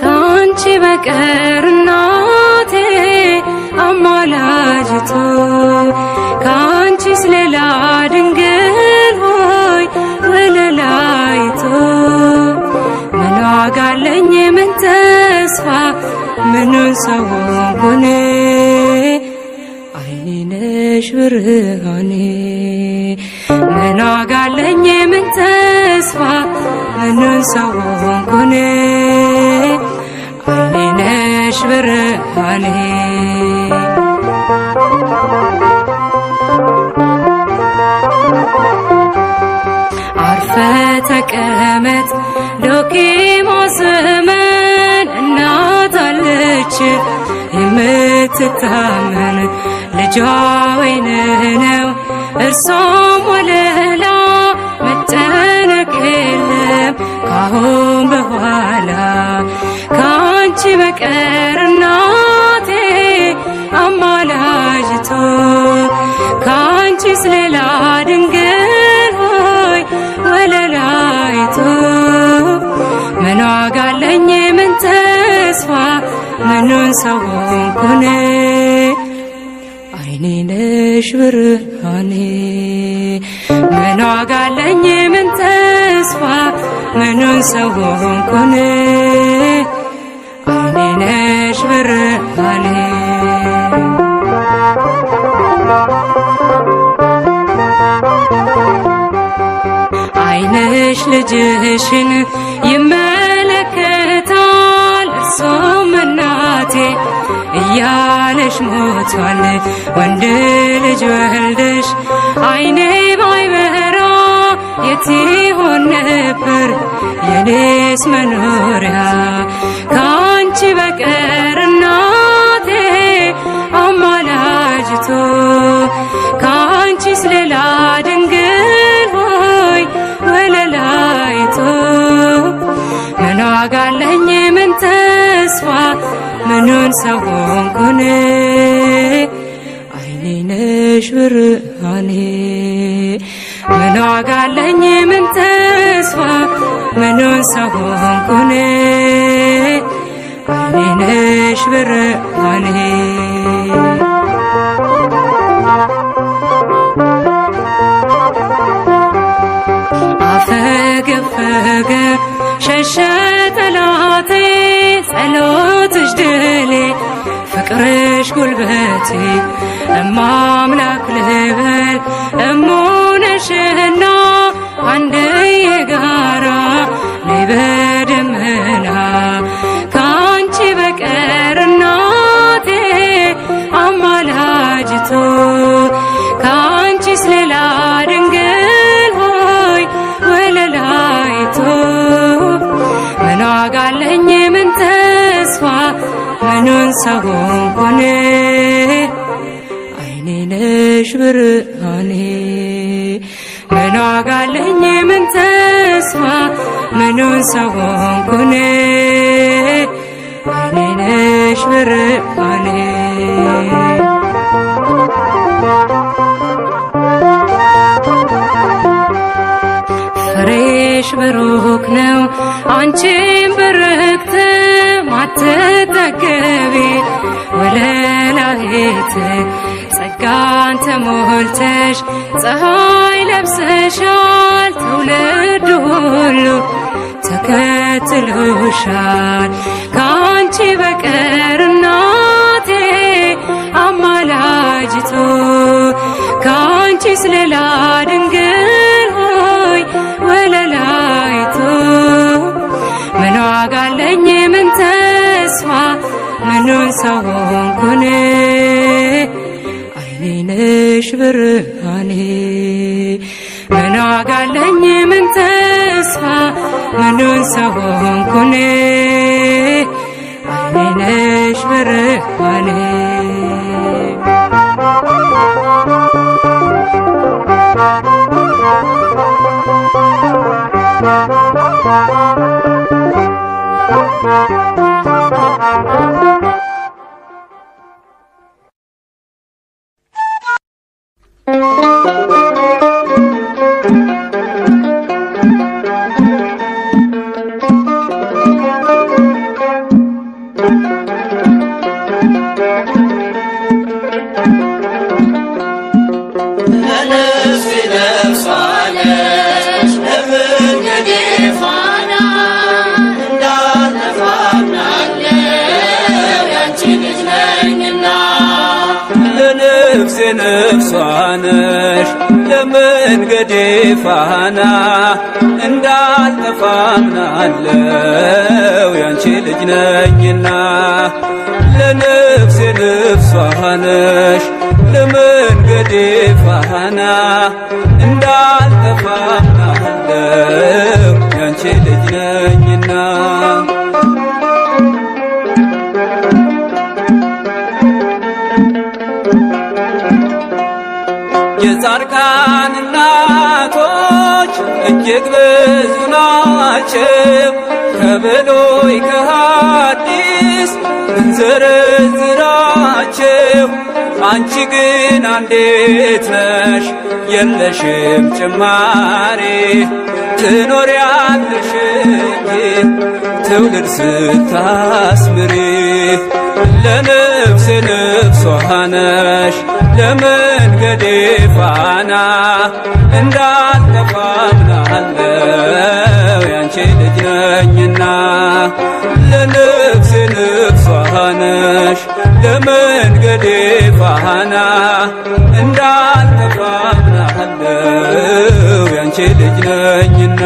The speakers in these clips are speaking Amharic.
ካንቺ በቀር እናቴ አማላጅቱ ካንቺስ ሌላ ድንግል ሆይ ወለላይቱ ምን ዋጋ አለኝ ምን ተስፋ ምኑን ሰው ሆንኩኔ አይኔ ነሽ ብርሃኔ ምን ዋጋ አለኝ ምን ተስፋ ምኑን ሰው ሆንኩኔ አይኔ ነሽ ብርሃኔ አርፈ ተቀመጥ ዶኪሞስ ዘመን እናት አለች የምትታመን ልጇ ወይንህ ነው እርሷም ወለላ መጨነቅ የለም ካሁን በኋላ ካንቺ በቀር እናቴ አማላጅቱ ካንቺስ ሌላ ድንግል ሆይ ወለላይቱ ምን ዋጋ አለኝ ምን ተስፋ ምኑን ሰው ሆንኩኔ አይኔ ነሽ ብርሃኔ ምን ዋጋ አለኝ ምን ተስፋ ምኑን ሰው ሆንኩኔ አይኔ ነሽ ብርሃኔ አይንሽ ልጅሽን ይመለከታል እርሱም እናቴ እያለሽ ሞቷል ወንድ ልጅ ወልደሽ አይኔ ባይበራ የት ይሆን ነበር የኔስ መኖሪያ ካንቺ በቀር እናቴ አማላጅቱ ካንቺስ ሌላ ድንግል ሆይ ወለላይቱ ምን ዋጋ አለኝ ምን ተስፋ ምኑን ሰው ሆንኩኔ አይኔ ነሽ ብርሃኔ ምን ዋጋ አለኝ ምን ተስፋ ምኑን ሰው ሆንኩኔ አይኔ ነሽ ብርሃኔ አፈገፈገ ሸሸ ጠላቴ ጸሎትሽ ድሌ ፍቅርሽ ጉልበቴ እማምላክ ልበል እሙነሽና አንድዬ ጋራ ነይ በደመና ካንቺ በቀር እናቴ አማላጅቱ ካንቺስ ሌላ ድንግል ሆይ ወለላይቱ ምን ዋጋ አለኝ ምን ተስፋ ምኑን ሰው ሆንኩኔ አይኔ ነሽ ብርሃኔ ምን ዋጋ አለኝ ምን ተስፋ ምኑን ሰው ሆንኩኔ አይኔ ነሽ ብርሃኔ ፍሬሽ ብሩክ ነው አንቺም ብርክት ማትጠገቢ ወለላይት ጸጋን ተሞልተሽ ፀሐይ ለብሰሻል ትውልድ ሁሉ ተከትሎሻል ካንቺ በቀር እናቴ አማላጅቱ ካንቺስ ሌላ ድንግል ሆይ ወለላይቱ ምን ዋጋ አለኝ ምን ተስፋ ምኑን ሰው ሆንኩኔ አይኔ ነሽ ብርሃኔ ምን ዋጋ አለኝ ምን ተስፋ ምኑን ሰው ሆንኩኔ አይኔ ነሽ ብርሃኔ ነፍሷነሽ ለመንገዴ ፋና እንዳልጠፋምናለው ያንቺ ልጅ ነኝና ለነፍሴ ነፍሷነሽ ለመንገዴ ፋና እንዳልጠፋምናለው ያንቺ ልጅ ነኝና የጻድቃን እናቶች እጅግ ብዙ ናቸው ከብሉይ ከሐዲስ እንዘረዝራቸው አንቺ ግን አንዲት ነሽ የለሽም ጭማሪ ትኖሪያለሽ እንጂ ትውልድ ስታስምሪ ለነፍሴ ነፍሷ ነሽ ለመንገዴ ፋና እንዳልጠፋምናለው ያንቺ ልጅ ነኝና ለነፍሴ ነፍሷ ነሽ ለመንገዴ ፋና እንዳልጠፋምናለው ያንቺ ልጅ ነኝና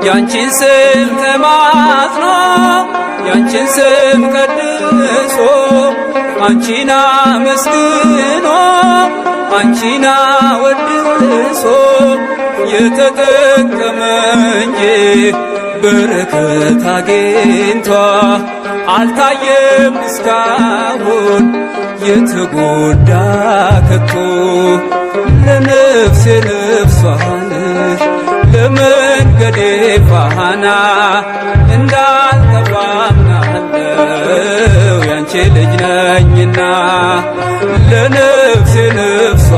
ያንቺን ስም ተማጽኖ ያንቺን ስም ቀድሶ አንቺን አመስግኖ አንቺን አወድሶ የተጠቀመ እንጂ በረከት አግኝቶ አልታየም እስካሁን የተጎዳ ከቶ ለነፍሴ ነፍሷ ነሽ ለመንገዴ ፋና እንዳልጠፋምናለው ያንቺ ልጅ ነኝና ለነፍሴ ነፍሷ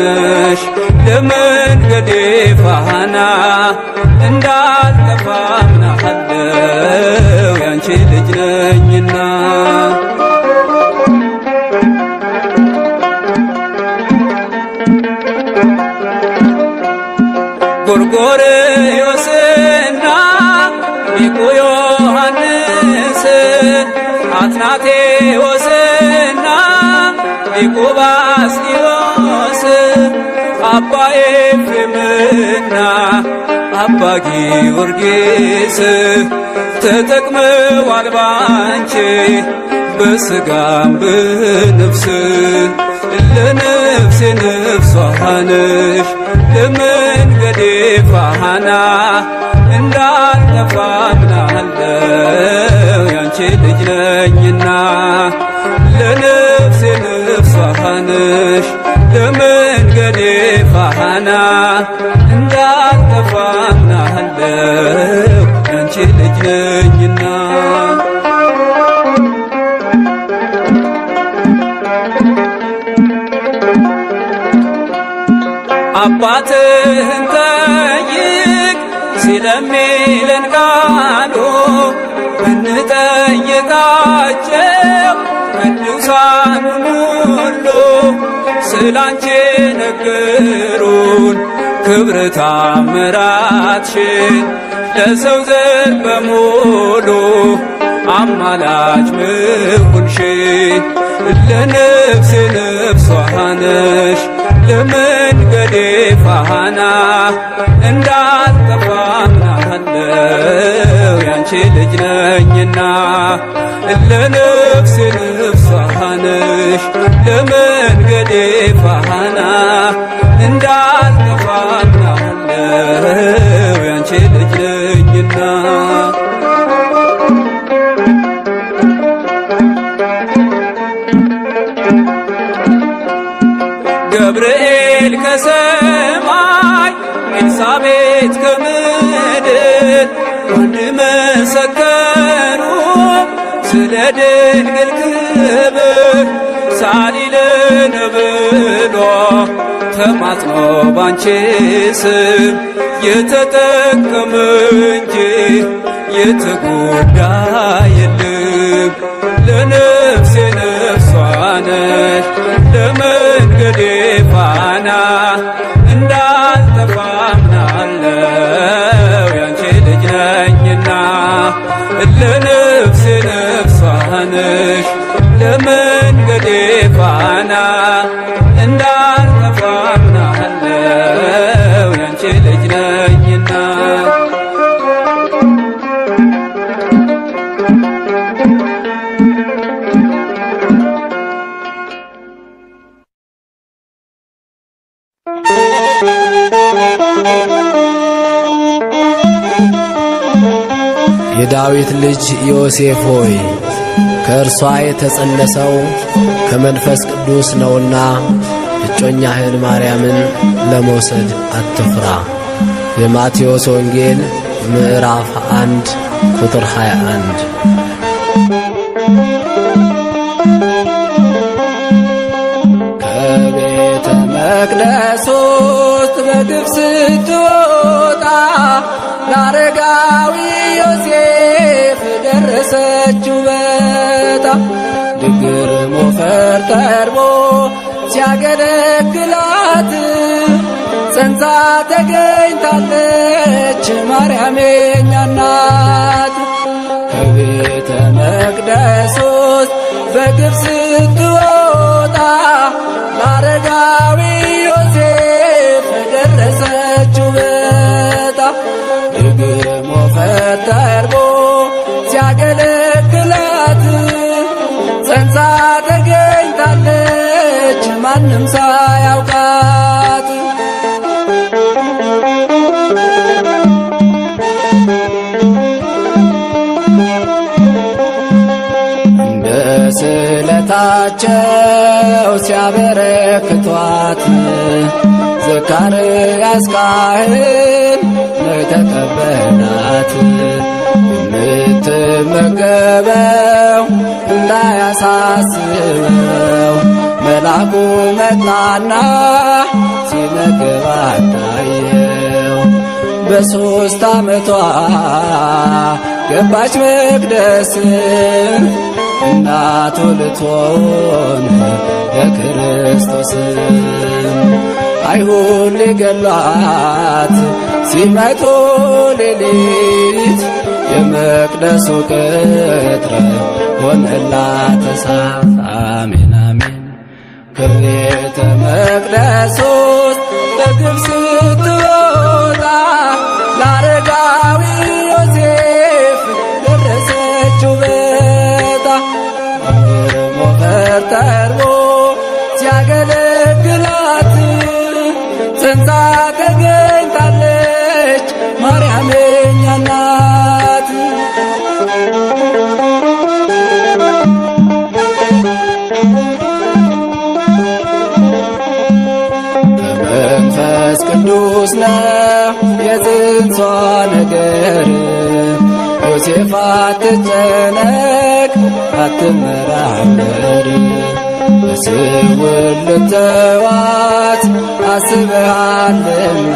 ነሽ ለመንገዴ ፋና እንዳልጠፋምናለው ያንቺ ልጅ ነኝና ጎርጎርዮስና ሊቁ ዮሐንስ አትናቴዎስና ሊቁ ባስልዮስ አባ ኤፍሬምና አባ ጊዮርጊስ ተጠቅመዋል ባንቺ በሥጋም በነፍስ ለነፍሴ ነፍሷ ነሽ ለመንገዴ ፋና እንዳልጠፋምናለው ያንቺ ልጅ ነኝና ለነፍሴ ነፍሷ ነሽ ለመንገዴ ፋና እንዳልጠፋምናለው ያንቺ ልጅ ነኝና አባትህን ጠይቅ ሲለሚለን ቃሉ ብንጠይቃቸው ቅዱሳኑን ሁሉ ስላንቺ ነገሩን ክብር ታምራትሽን ለሰው ዘር በሙሉ አማላጅ መሆንሽን ለነፍሴ ነፍሷ ነሽ ለመንገዴ ፋና እንዳልጠፋምናለው ያንቺ ልጅ ነኝና ለነፍሴ ነፍሷ ነሽ ለመንገዴ ፋና እንዳልጠፋምናለው ያንቺ ልጅ ነኝና ገብርኤል ከሰማይ ኤልሳቤጥ ከምድር አንድ መሰከሩ ስለ ድንግል ክብር ሳሊለን ብሎ ተማጽኖ ባንቺ ስም የተጠቀመ እንጂ የተጎዳ የለም። ለነፍሴ ነፍሷ ነሽ ለመንገዴ ፋና እንዳልጠፋ አምናለሁ ያንቺ ልጅ ነኝና። ለነፍሴ ነፍሷ ነሽ ለመንገዴ ፋና እንዳልጠፋ አምናለሁ ያንቺ ልጅ ነኝና። የዳዊት ልጅ ዮሴፍ ሆይ ከእርሷ የተጸነሰው ከመንፈስ ቅዱስ ነውና እጮኛህን ማርያምን ለመውሰድ አትፍራ። የማቴዎስ ወንጌል ምዕራፍ 1 ቁጥር 21። ከቤተ መቅደስ ውስጥ በግፍ ስትወጣ ለአረጋዊ ዮሴፍ ደረሰችው በታ። ድግር ሞፈር ተርቦ ሲያገለግላት ጸንሳ ተገኝታለች ማርያም የኛ እናት። ከቤተ መቅደስ ውስጥ በግፍ ስትወጣ ለአረጋዊ ዮሴፍ ደረሰችው በታ። ድግር ሞፈር ተርቦ ሲያገለግላት ጸንሳ ተገኝታለች ማንም ሳያውቃት። እንደ ስለታቸው ሲያበረክቷት ዘካርያስ ካህን ተቀበላት። የምትመገበው እንዳያሳስበው መልአኩ መጣና ሲመግባት ታየው። በ3 ዓመቷ ገባች መቅደስ እናቱ ልትሆን ለክርስቶስ። አይሁድ ሊገሏት ሲመጡ ሌሊት የመቅደሱ ቅጥር ሆነላት እሳት። አሜን አሜን። ከቤተ መቅደስ ውስጥ በግፍ ስትወጣ ለአረጋዊ ዮሴፍ ደረሰችው በታ። ሞፈር ተርቦ ሲያገለግላት ጸንሳ ተገኝታለች ማርያም የኛ እናት። ከመንፈስ ቅዱስ ነው የጽንሷ ነገር። ዮሴፍ አትጨነቅ አትመራመር። በስውር ልተዋት አስበሃልና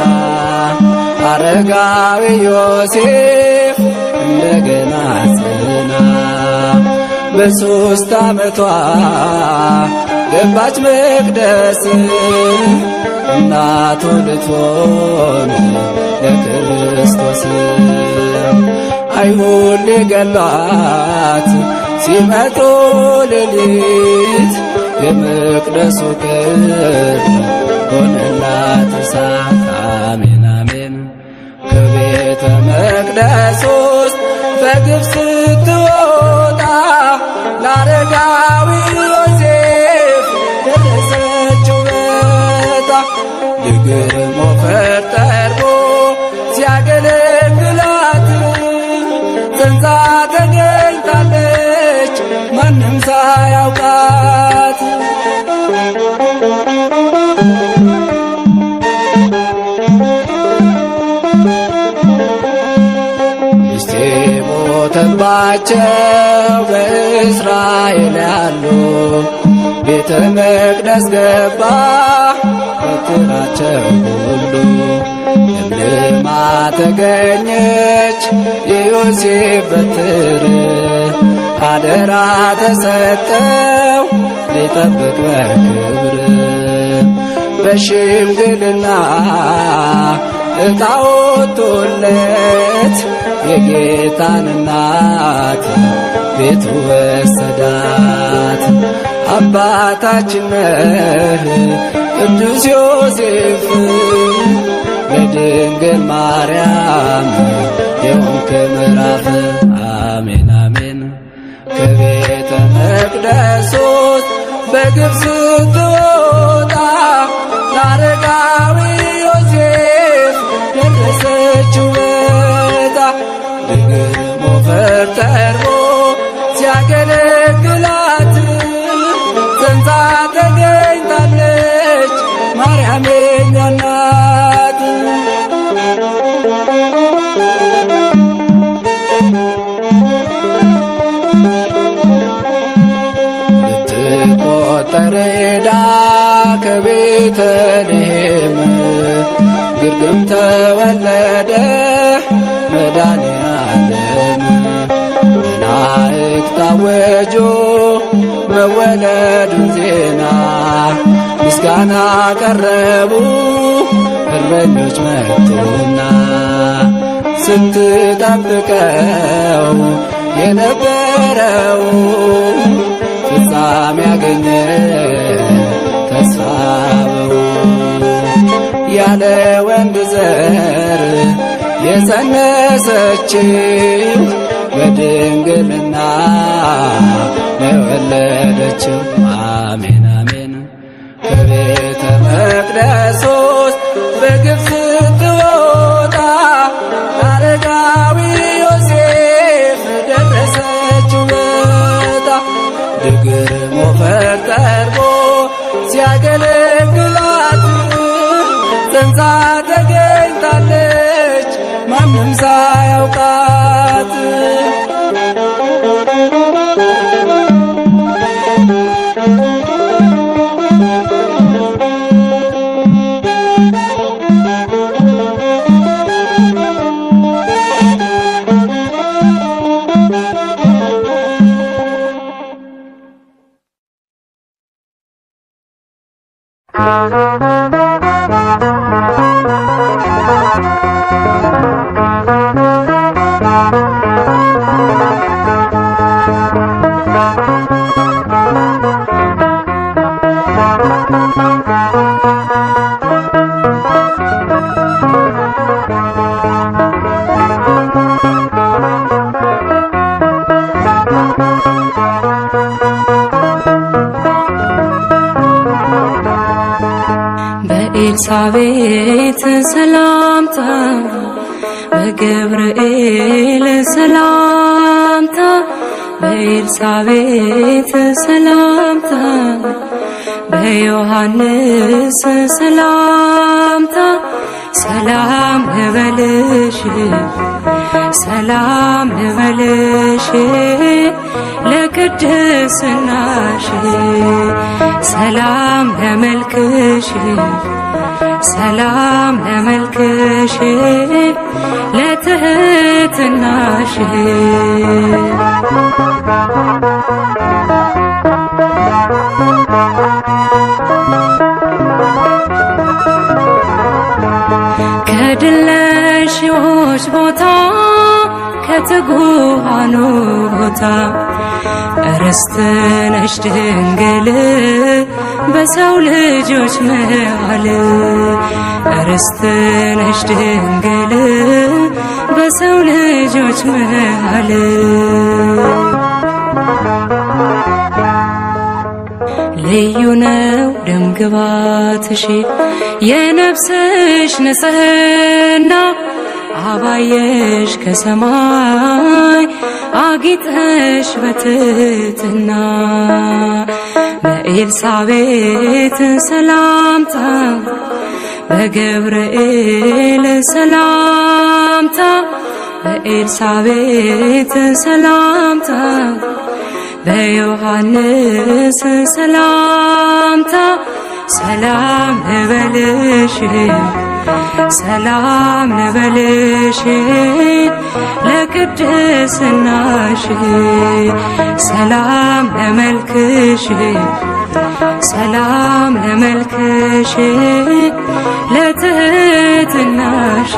አረጋዊ ዮሴፍ እንደገና ጽና። በ3 ዓመቷ ገባች መቅደስ እናቱ ልትሆን ለክርስቶስ። አይሁድ ሊገሏት ሲመጡ ሌሊት የመቅደሱ ቅጥር ሆነላት እሳት። አሜን አሜን። ከቤተ መቅደስ ውስጥ በግፍ ስትወጣ ለአረጋዊ ዮሴፍ ደረሰችው በታ። ድግር ሞፈር ተርቦ ሲያገለግላት ጸንሳ ተገኝታለች ማንም ሳያውቃት። ሚስቴ ሞተባቸው በእስራኤል ያሉ ቤተ መቅደስ ገባ በትራቸው ሁሉ ለምልማ ተገኘች የዮሴፍ በትር አደራ ተሰጠው ሊጠብቅ በክብር በሽምግልና ዕጣ ወጥቶለት የጌታን እናት ቤቱ ወሰዳት። አባታችን ነህ ቅዱስ ዮሴፍ ለድንግል ማርያም የሆንክ ምዕራፍ አሜን አሜን። ከቤተ መቅደስ በግብፅ ስትወጣ ለአረጋዊ ዮሴፍ ደረሰችው ዕጣ ድንግል ሞፈር ተርቦ ሲያገለግላት ጸንሳ ተገኝታለች ማርያም የእኛ እናት። ልትቆጠር ሄዳ ከቤተልሔም ግርግም ተወለደ መድኃኔዓለም መላእክት አወጁ መወለዱን ዜና ምስጋና ቀረቡ እረኞች መጡና ስትጠብቀው የነበረው ፍጻሜ ያገኘ ተስፋው ያለ ወንድ ዘር የጸነሰችው በድንግልና የወለደችው አሜን አሜን። ከቤተ መቅደስ በግብፅ ስትወጣ ለአረጋዊ ዮሴፍ ደረሰችው ዕጣ ድንግል ሞፈር ተርቦ ሲያገለግላት ጸንሳ ተገኝታለች ማንም ሳያውቃት። በኤልሳቤጥ ሰላምታ በገብርኤል ሰላምታ በኤልሳቤጥ ሰላምታ በዮሐንስ ሰላምታ ሰላም ልበልሽ ሰላም ልበልሽ ለቅድስናሽ ሰላም ለመልክሽ ሰላም ለመልክሽ ለትህትናሽ ከድለሽዎች ቦታ ከትጉሃኑ ቦታ ርስት ነሽ ድንግል በሰው ልጆች መሃል ርስት ነሽ ድንግል በሰው ልጆች መሃል ልዩ ነው ደምግባትሽ የነፍስሽ ንጽሕና አባየሽ ከሰማይ አጊጠሽ በትሕትና በኤልሳቤጥ ሰላምታ በገብርኤል ሰላምታ በኤልሳቤጥ ሰላምታ በዮሐንስ ሰላምታ ሰላም ልበልሽ ሰላም ልበልሽ ለቅድስናሽ ሰላም ለመልክሽ ሰላም ለመልክሽ ለትህትናሽ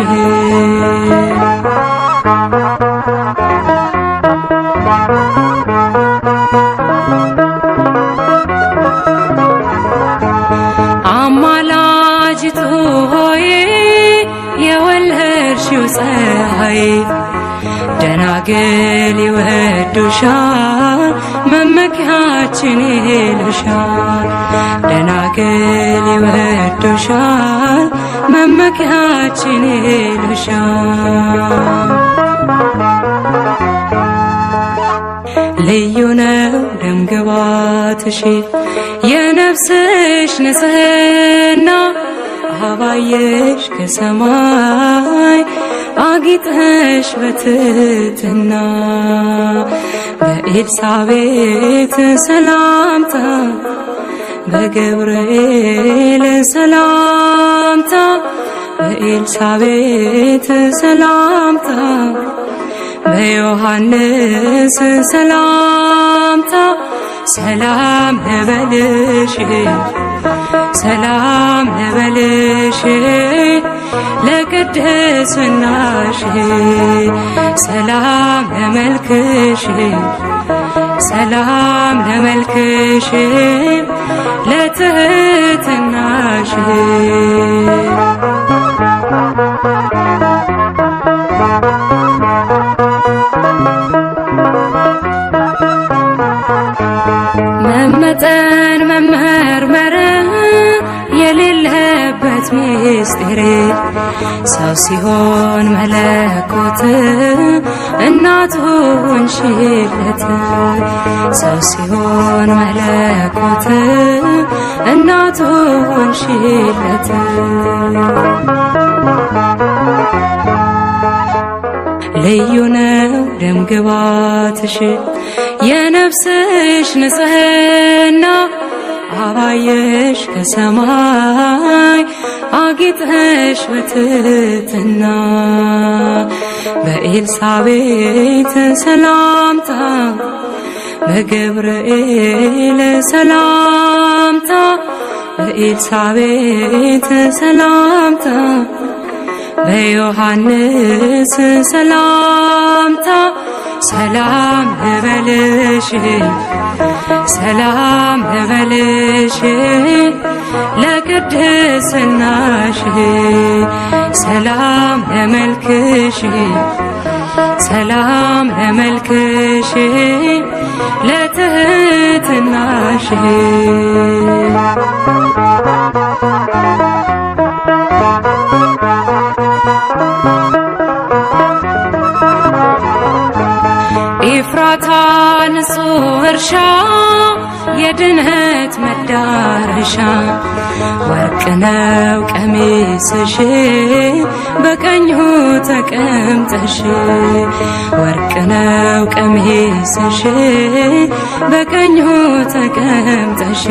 አማላጅቱ ሆይ የወለድሽው ፀሐይ ደናግል ይወዱሻል መመኪያችን ይሉሻል ደናግል ይወዱሻል መመኪያችን ይሉሻል ልዩ ነው ደምግባትሽ የነፍስሽ ንጽሕና አባየሽ ከሰማይ አጊጠሽ በትሕትና በኤልሳቤጥ ሰላምታ በገብርኤል ሰላምታ በኤልሳቤጥ ሰላምታ በዮሐንስ ሰላምታ ሰላም ልበልሽ ሰላም ልበልሽ ለቅድስናሽ ሰላም ለመልክሽ ሰላም ለመልክሽ ለትህትናሽ መመጠን መመርመር የሌለበት ምስጢር ሰው ሲሆን መለኮት እናቱ ሆንሽለት ሰው ሲሆን መለኮት እናቱ ሆንሽለት ልዩ ነው ደምግባትሽ የነፍስሽ ንጽሕና አባየሽ ከሰማይ አጊጠሽ በትሕትና በኤልሳቤጥ ሰላምታ በገብርኤል ሰላምታ በኤልሳቤጥ ሰላምታ በዮሐንስ ሰላምታ ሰላም ልበልሽ ሰላም ልበልሽ ለቅድስናሽ ሰላም ለመልክሽ ሰላም ለመልክሽ ለትህትናሽ ኤፍራታ ንጹሕ እርሻ የድነት መዳረሻ ወርቅ ነው ቀሚስሽ በቀኙ ተቀምጠሽ ወርቅ ነው ቀሚስሽ በቀኙ ተቀምጠሽ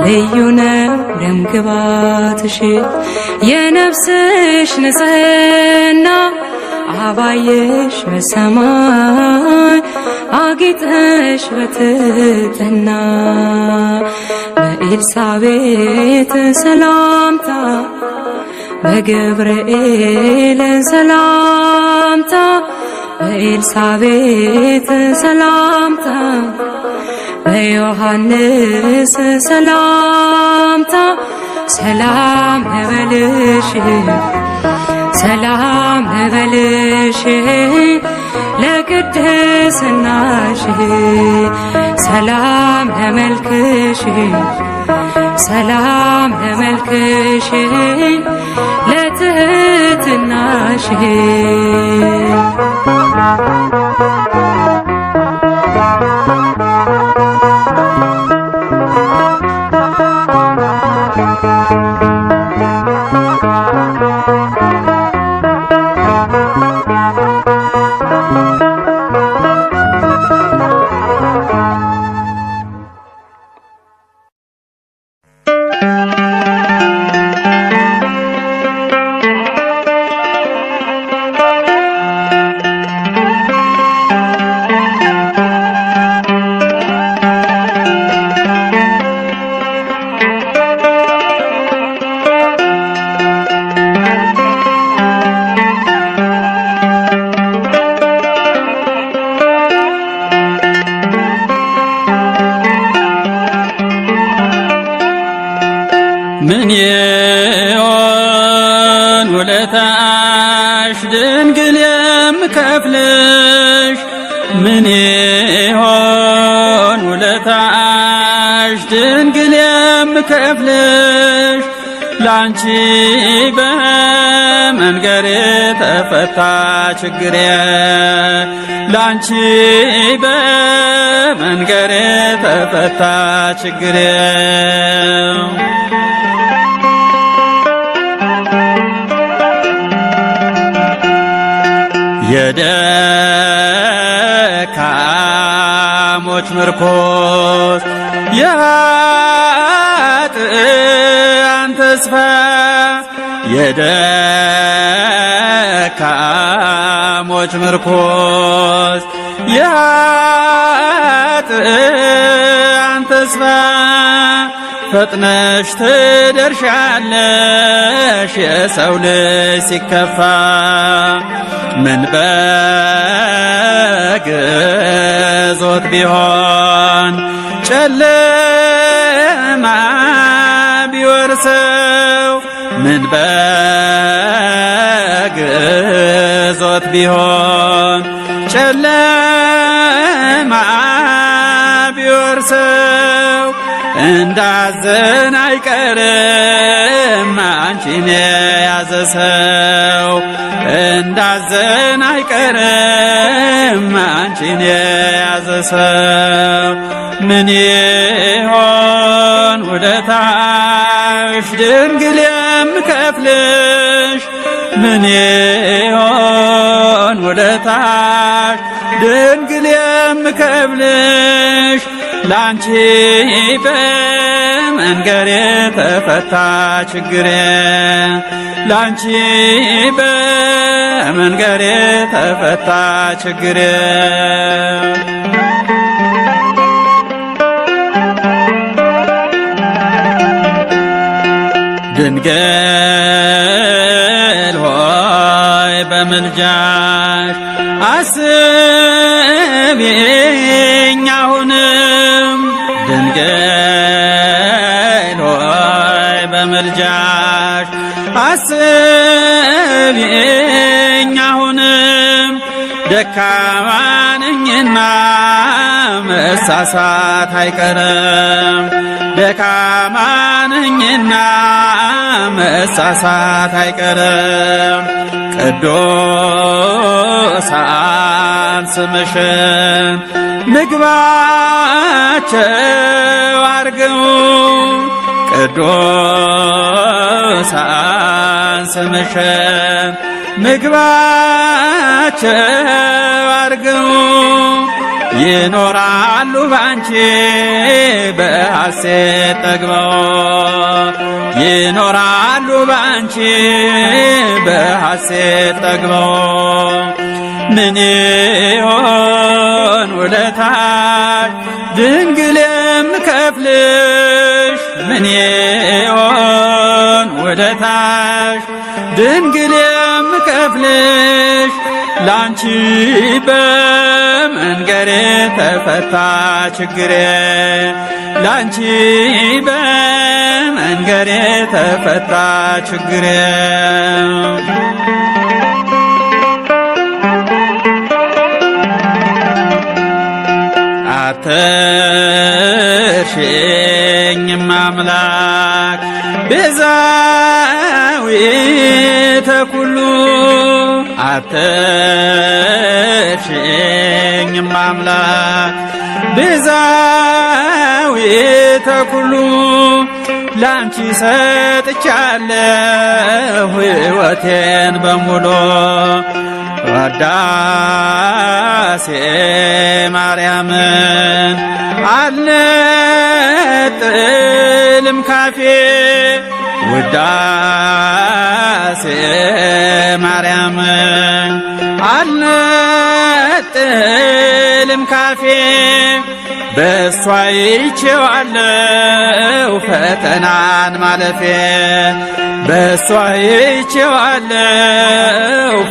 ልዩ ነው ደምግባትሽ የነፍስሽ ንጽሕና አባየሽ በሰማይ አጊጠሽ በትሕትና በኤልሳቤጥ ሰላምታ በገብርኤል ሰላምታ በኤልሳቤጥ ሰላምታ በዮሐንስ ሰላምታ ሰላም ልበልሽ ሰላም ልበልሽ ለቅድስናሽ ሰላም ለመልክሽ ሰላም ለመልክሽ ለትህትናሽ ምን ይሆን ውለታሽ ድንግል የምከፍልሽ? ምን ይሆን ውለታሽ ድንግል የምከፍልሽ? ላንቺ በመንገሬ ተፈታ ችግሬ፣ ላንቺ በመንገሬ ተፈታ ችግሬ። የደካሞች ምርኮስ የኃጥአን ተስፋ፣ የደካሞች ምርኮስ የኃጥአን ተስፋ፣ ፈጥነሽ ትደርሻለሽ የሰው ልጅ ሲከፋ። ምን በግዞት ቢሆን ጨለማ ቢወርሰው፣ ምን በግዞት ቢሆን ጨለማ ቢወርሰው፣ እንዳዘን አይቀርም አንቺን የያዘ ሰው፣ እንዳዘን አይቀርም አንቺን የያዘ ሰው። ምን ይሆን ውለታሽ ድንግል የምከፍልሽ? ምን ይሆን ውለታሽ ድንግል የምከፍልሽ? ላንቺ በመንገሬ ተፈታ ችግሬ፣ ላንቺ በመንገሬ ተፈታ ችግሬ። ድንግል ሆይ በምልጃሽ አስቢኝ አሁንም፣ ድንግል ሆይ በምልጃሽ አስቢኝ አሁንም። ደካማ ነኝና መሳሳት አይቀርም፣ ደካማ ነኝና መሳሳት አይቀርም። ቅዱሳን ስምሽን ምግባቸው አርገው፣ ቅዱሳን ስምሽን ምግባቸው አርገው፣ ይኖራሉ ባንቺ በሐሴት ጠግበው፣ ይኖራሉ ባንቺ በሐሴት ጠግበው። ምን ይሆን ውለታሽ ድንግል የምከፍልሽ? ምን ይሆን ውለታሽ ድንግል የምከፍልሽ? ላንቺ በመንገሬ ተፈታ ችግሬ፣ ላንቺ በመንገሬ ተፈታ ችግሬ። አትርሽኝም አምላክ ቤዛዊተ ኩሉ፣ አትርሽኝም አምላክ ቤዛዊተ ኩሉ። ላንቺ ሰጥቻለሁ ሕይወቴን በሙሉ፣ ውዳሴ ማርያምን አልነጥልም ካፌ፣ ውዳሴ ማርያምን አልነጥልም ካፌ። በሷ ይቼዋለሁ ፈተናን ማለፌ፣ በሷ ይቼዋለሁ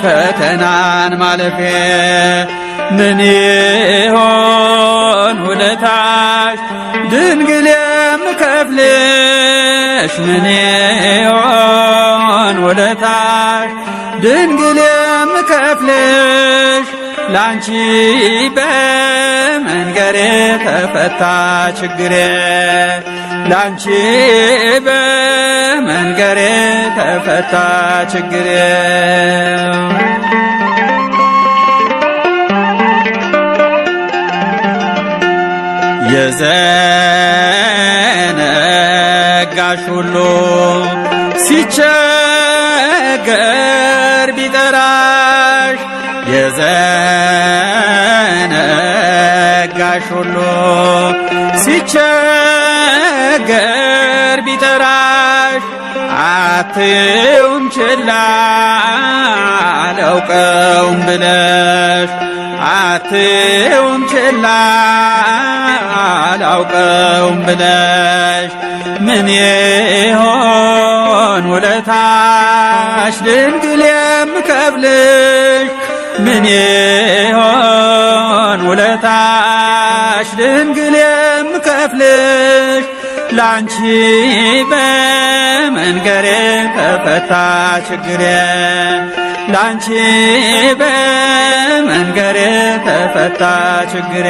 ፈተናን ማለፌ። ምን ይሆን ውለታሽ ድንግል የምከፍልሽ? ነሽ ምን ይሆን ውለታሽ ድንግል የምከፍልሽ ላንቺ በመንገሬ ተፈታ ችግሬ ላንቺ በመንገሬ ተፈታ ችግሬ የዘነጋሽ ሁሉ ሲቸገር ቢጠራሽ የዘነጋሽ ሁሉ ሲቸገር ቢጠራሽ አትዩም ችላ አላውቀውም ብለሽ አትዩም ችላ አላውቀውም ብለሽ ምን ይሆን ውለታሽ ድንግል የምከፍልሽ ምን ይሆን ውለታሽ ድንግል የምከፍልሽ ላንቺ በመንገሬ ተፈታ ችግሬ ላንቺ በመንገሬ ተፈታ ችግሬ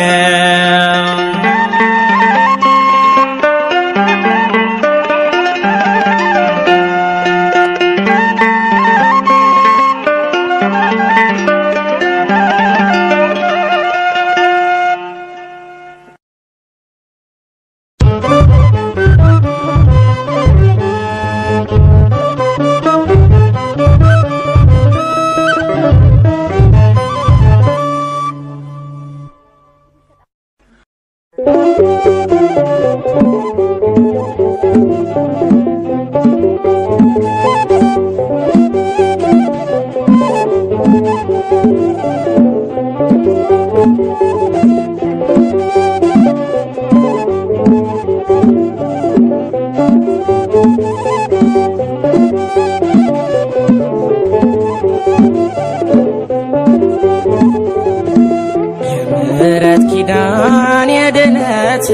የምሕረት ኪዳን የድነት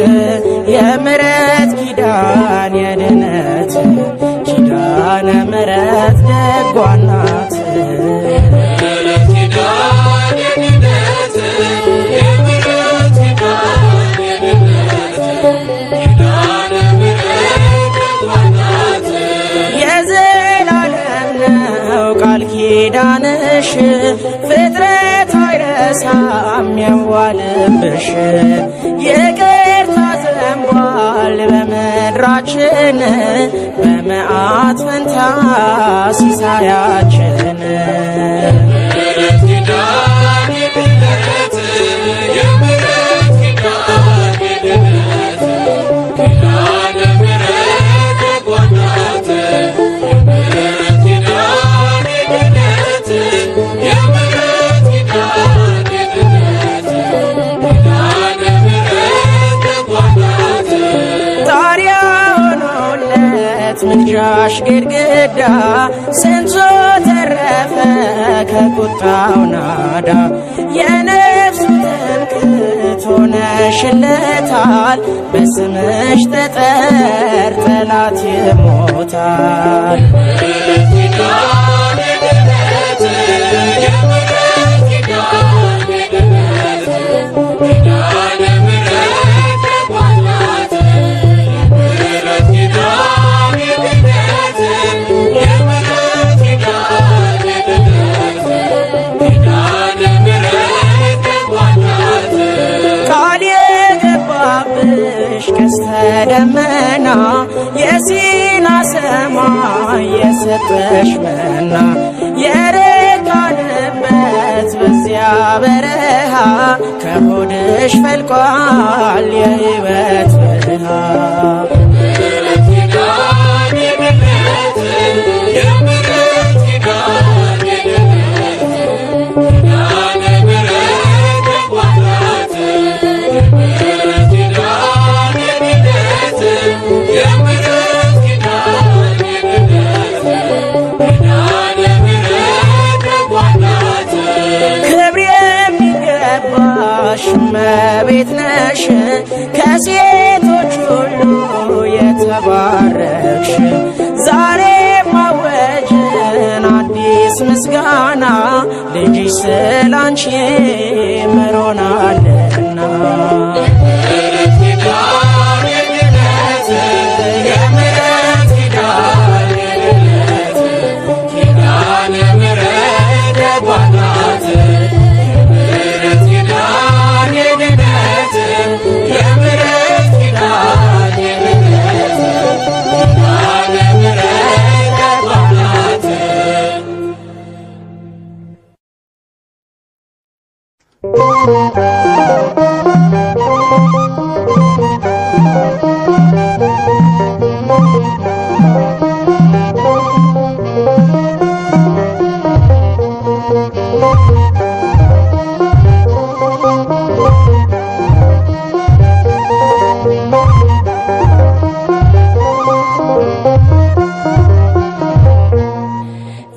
የምሕረት ኪዳን የድነት ኪዳነ ምሕረት ደጓ ናት የዘላለም ነው ቃል ኪዳንሽ ፍጥረት አይረሳም ያዋልብሽ ይቅርታ ዘንቧል በምድራችን በመዓት ፈንታ ሲሳያችን ምልጃሽ ግድግዳ ስንቱ ተረፈ ከቁጣው ናዳ የነፍሱ ትምክህት ሆነሽለታል በስምሽ ጠጠር ጠላት ይሞታል ቀስተ ደመና የሲና ሰማይ የሰጠሽ መና የረካንበት በዚያ በረሃ ከሆድሽ ፈልቋል የሕይወት ብርሃን እመቤት ነሽ ከሴቶች ሁሉ ይድረስ ምስጋና ልጅሽ ስላንቺ ምሮናልና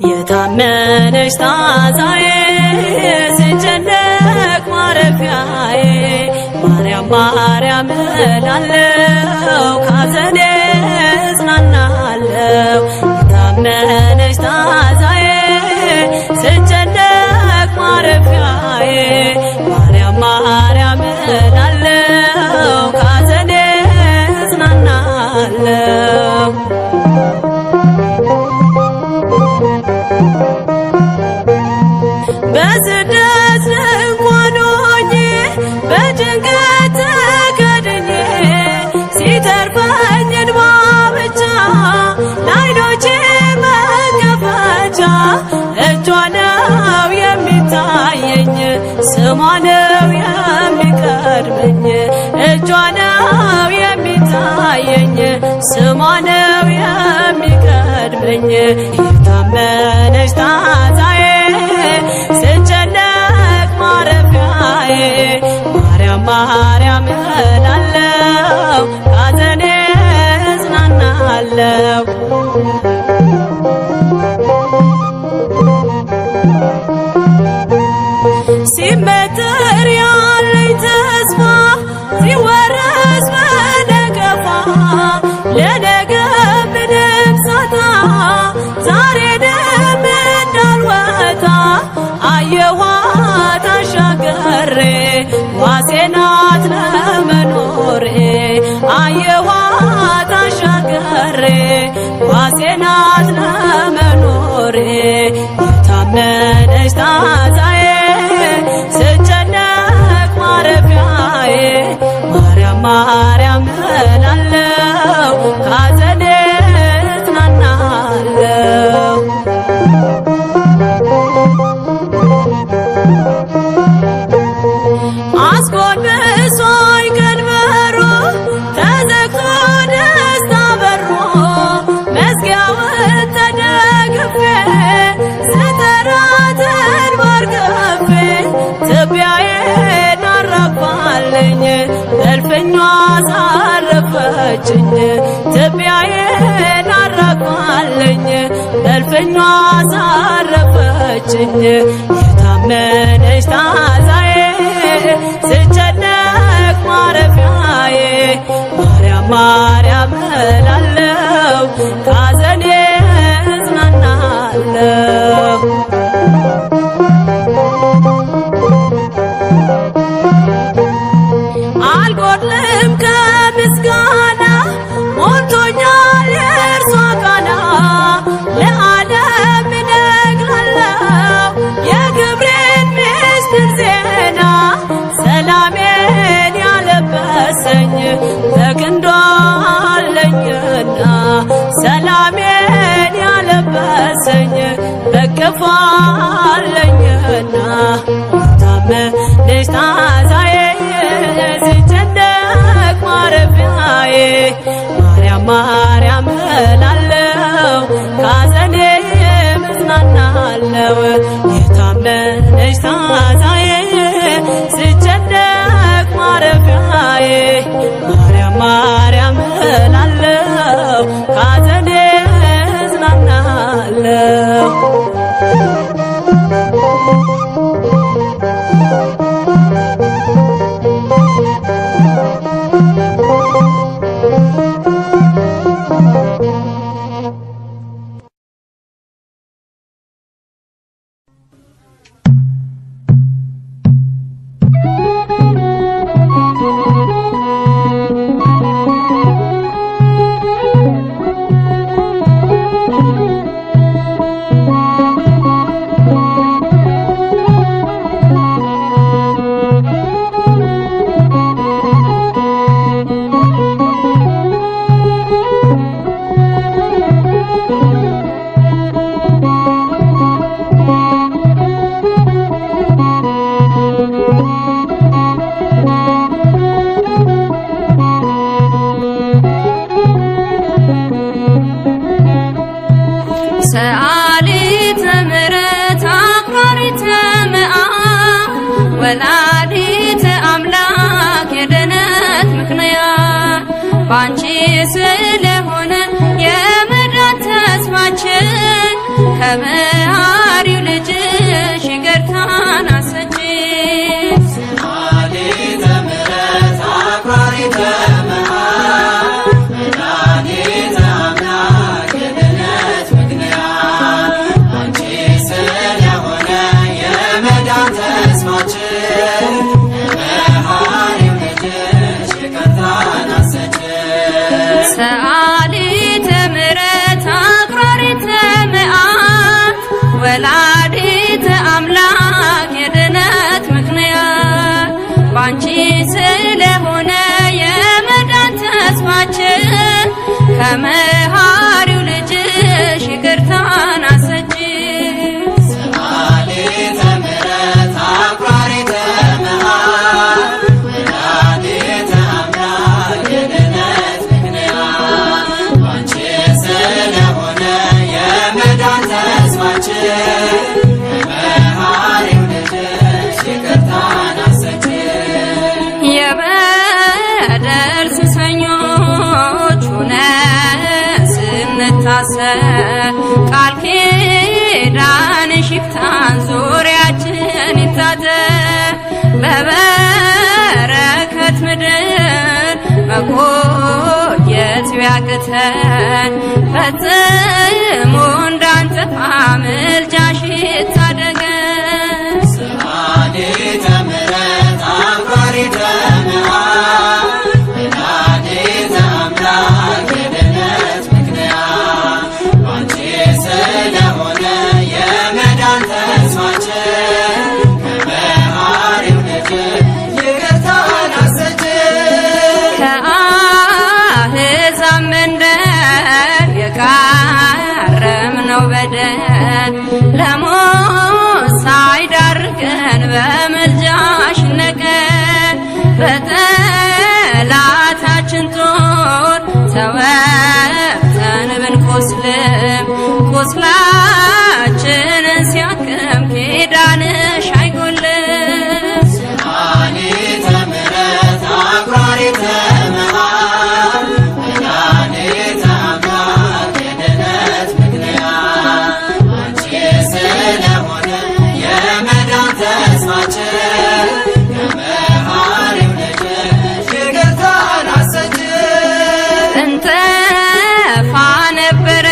የታመነሽ ታዛዬ ስጨነቅ ማረፊያዬ ማርያም ማርያም እላለሁ ካዘኔ እጽናናለሁ የታመነሽ ታዛዬ ስጨነቅ ማረፊያዬ ማርያም ማርያም እላለሁ ካዘኔ እጽናናለሁ በስደት እንኳን ሆኜ በጭንቀት ተከድኜ ሲተርፈኝ እንባ ብቻ ለዓይኖቼ መከፈቻ እጇ ነው የሚታየኝ ስሟ ነው የሚቀድመኝ እጇ ነው የሚታየኝ ስሟ ነው የሚቀድመኝ የታመነች ታዛዬ ስጨነቅ ማረፊያዬ ማርያም ማርያም እላለሁ ካዘኔ እጽናናለሁ ሲመትር ያለኝ ተስፋ ሲወረስ በነቀፋ ለነገ ምንም ሳጣ ዛሬንም እንዳልወጣ አየኋት አሻግሬ ዋሴ ናት ለመኖሬ አየኋት አሻግሬ ዋሴ ናት ለመኖሬ የታመነች ታዛዬ ስጨነቅ ማረፊያዬ ማርያም ማርያም እላለሁ ካዘኔ እጽናናለሁ አስጎንብሶኝ ቀንበሮ ተዘግቶ ደስታ በሮ መዝጊያውን ተደግፌ ስጠራት እንባር ከፌ ትቢያዬን አራግፋለኝ በእልፍኟ አሳረፈችኝ ትቢያዬን አራግፋለኝ በእልፍኟ አሳረፈችኝ የታመነች ታዛዬ ስጨነቅ ማረፊያዬ ማርያም ማርያም እላለሁ ካዘኔ እጽናናለሁ አልጎድልም ከምስጋና ሞልቶኛል የእርሷ ቃና ለዓለም እነግራለሁ የክብሬን ምስጢር ዜና ሰላሜን ያለበሰኝ በክንዷ አለኝና ሰላሜን ያለበሰኝ በክንፏ አለኝና የታመነች ታዛዬ ስጨነቅ ማረፊያዬ ማርያም ማርያም እላለሁ ካዘኔ እጽናናለሁ የታመነች ታዛዬ ስጨነቅ ማረፊያዬ ማርያም ማርያም እላለሁ ካዘኔ ሰአሊተ ምሕረት አፍቃሪተ መዓት ወላዲተ አምላክ የድነት ምክንያት ባንቺ ስለሆነ የመዳን ተስፋችን ከመሐሪው ልጅሽ ይቅርታን አሰጪን። ሰአሊተ ምሕረት አፍቃሪተ መዓት ወላዲተ አምላክ የድነት ምክንያት ባንቺ ስለሆነ የመዳን ተስፋችን ከመሐሪው ልጅሽ ይቅርታን አሰጪን። ሰአሊተ ምሕረት አፍቃሪተ መዓት ወላዲተ አምላክ የድነት ምክንያት ባንቺ ስለሆነ የመዳን ተስፋችን ከመሐሪው ልጅሽ ይቅርታን አሰጪን። ሰአሊተ ምሕረት አፍቃሪተ መዓት ወላዲተ አምላክ የድነት ምክንያት ባንቺ ስለሆነ የመዳን ተስፋችን ከመሐሪው ልጅሽ ይቅርታን አሰጪን። የበደል ሱሰኞች ሆነን ስንታሰር ቃል ኪዳንሽ ይፍታን ዙሪያችን ይታጠር በበረከት ምድር መቆየት ቢያቅተን ፈጽሞ እንዳንጠፋ ምልጃሽ ይታደገን። ሰአሊተ ምሕረት አፍቃሪተ መዓት ወላዲተ አምላክ የድነት ምክንያት ባንቺ ስለሆነ የመዳን ተስፋችን ከመሐሪው ልጅሽ ይቅርታን አሰጪን። ከአሕዛብ መንደር የቃረምነው በደል ለሞት ሳይዳርገን በምልጃሽ ነቀን በጠላታችን ጦር ተወግተን ብንቆስልም ቁስላችንን ሲያክም ኪዳንሽ አይጎልም። ሰአሊተ ምሕረት አፍቃሪተ መዓት ወላዲተ አምላክ የድነት ምክንያት ባንቺ ስለሆነ የመዳን ተስፋችን ከመሐሪው ልጅሽ ይቅርታን አሰጪን። እንጠፋ ነበረ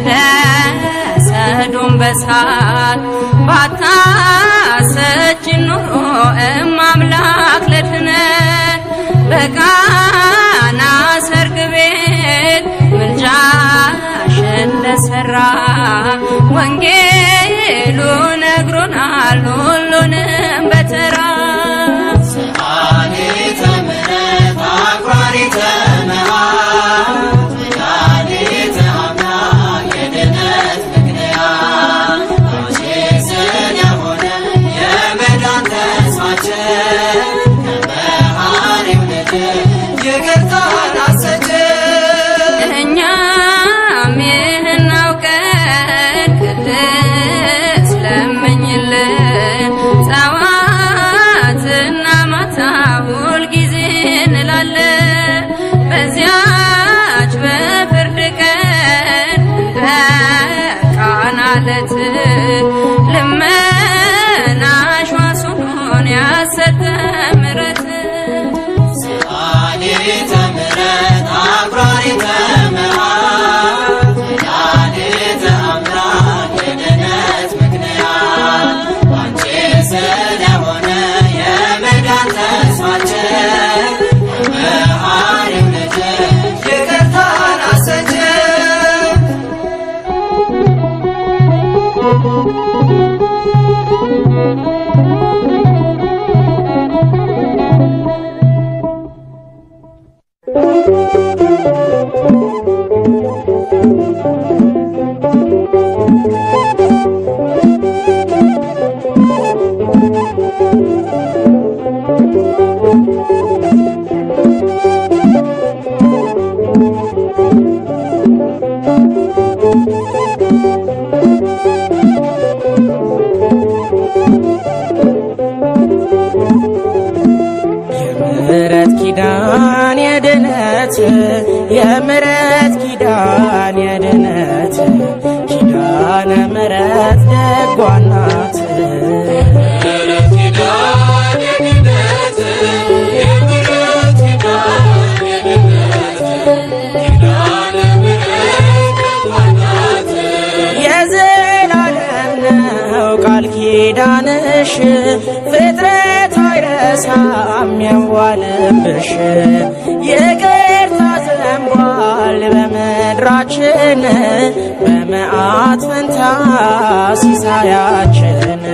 ለሰዶም በሳት ባታሰጪን ኖሮ እማምላክ ለድነት በቃና ሰርግ ቤት ምልጃሽ እንደሰራ ወንጌሉ ነግሮናል ሁሉንም በተራ። ሰአሊተ ምሕረት አፍቃሪተ መዓት ወላዲተ አምላክ የድነት ምክንያት ባንቺ ስለሆነ የመዳን ተስፋችን ከመሐሪው ልጅሽ ይቅርታን አሰጪን። እኛም ይህን አውቀን ቅድስት ለምኝልን ጠዋትና ማታ ሁልጊዜ እንላለን በዚያች በፍርድ ቀን በቃና ዕለት ልመናሽ ዋስ ሆኖን ያሰጠን ምሕረት። ሰአሊተ ምሕረት አፍቃሪተ መዓት ወላዲተ አምላክ የድነት ምክንያት ባንቺ ስለሆነ የመዳን ተስፋችን ከመሐሪው ልጅሽ ይቅርታን አሰጪን። የምሕረት ኪዳን የድነት የምሕረት ኪዳን የድነት ኪዳነ ምሕረት ደጓ ናት። የዘላለም ነው ቃል ኪዳንሽ ፍጥረት አይረሳም የዋልብሽ። ይቅርታ ዘንቧል በምድራችን በመዓት ፈንታ ሲሳያችን።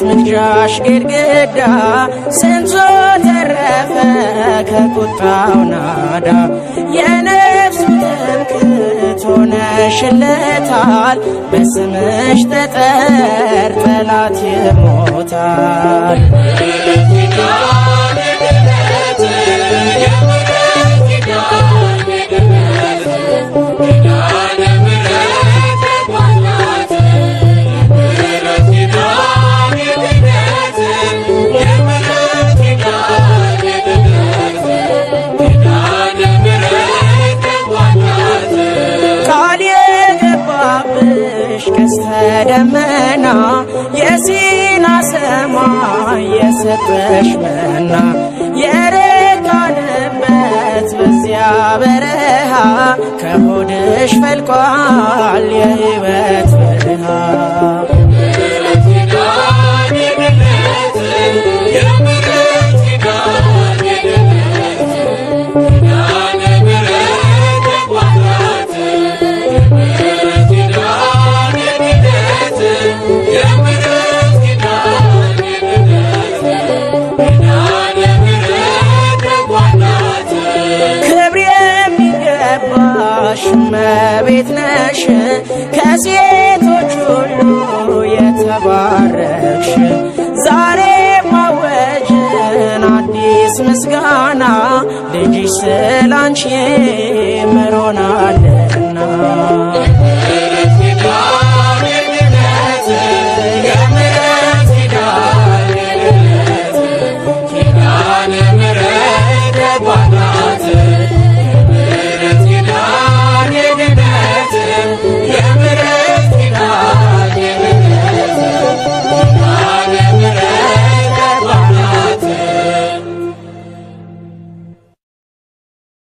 ምልጃሽ ግድግዳ ስንቱ ተረፈ ከቁጣው ናዳ። የነፍሱ ትምክህት ሆነሽለታል በስምሽ ጠጠር ጠላት ይሞታል። ቀስተ ደመና የሲና ሰማይ የሰጠሽ መና የረካንበት በዚያ በረሃ ከሆድሽ ፈልቋል የሕይወት ብርሃ። እመቤት ነሽ ከሴቶች ሁሉ የተባረክሽ። ዛሬ ማወጅን አዲስ ምስጋና ልጅሽ ስላንቺ ምሮናል።